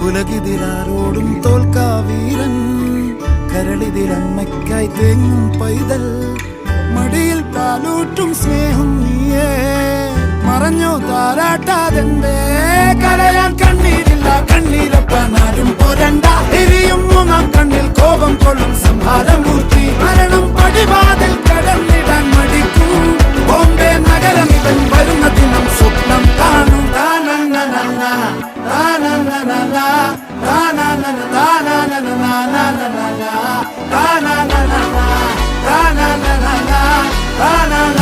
ഉലകിതിലാരോടും തോൽക്കാ വീരൻ, കരളിതിലമ്മയ്ക്കായി തേങ്ങും പൈതൽ, മടിയിൽ പാലൂട്ടും സ്നേഹം നീയേ, മറഞ്ഞോ താരാട്ടാതെന്തേ കരയാൻ കണ്ണീരില്ല, കണ്ണീരപ്പാനാരും പോരണ്ട, എരിയും മൂന്നാം കണ്ണിൽ കോപം കൊള്ളും സംഹാരമൂർത്തി, മരണം പടിവാതിൽ കടന്നിടാൻ മടിക്കും, ബോംബെ നഗരം ഇവൻ വരുന്ന ദിനം സ്വപ്നം കാണും. Na na na na